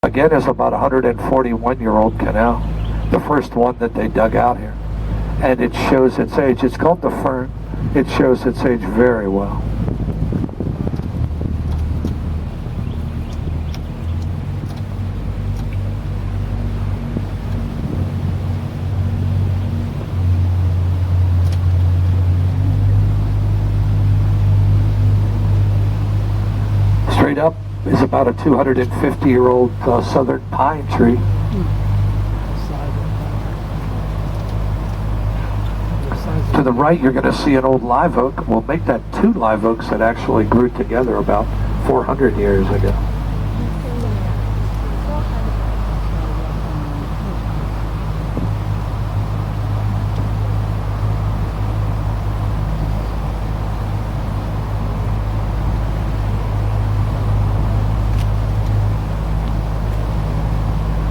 Again, is about 141-year-old canal, the first one that they dug out here. And it shows its age. It's called the Fern. It shows its age very well. Straight up is about a 250-year-old southern pine tree. To the right, you're going to see an old live oak. We'll make that two live oaks that actually grew together about 400 years ago.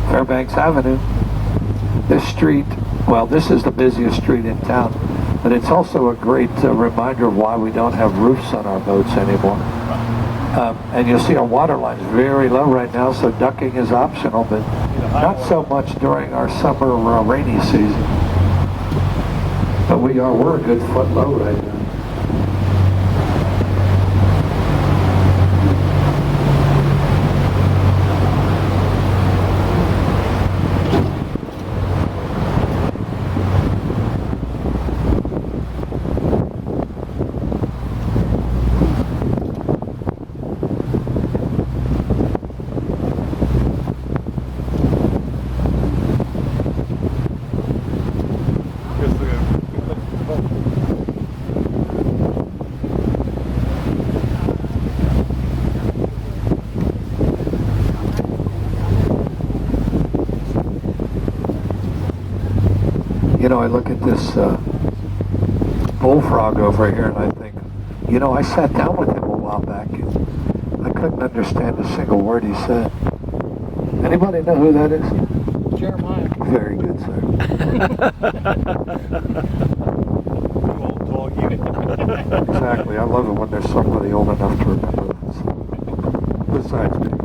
Fairbanks Avenue. This street, well, this is the busiest street in town, but it's also a great reminder of why we don't have roofs on our boats anymore. And you'll see our water line's very low right now, so ducking is optional, but not so much during our summer rainy season. But we're a good foot low right now. You know, I look at this bullfrog over here and I think, you know, I sat down with him a while back and I couldn't understand a single word he said. Anybody know who that is? Jeremiah. Very good, sir. Old doggy. Exactly. I love it when there's somebody old enough to remember that. Besides me.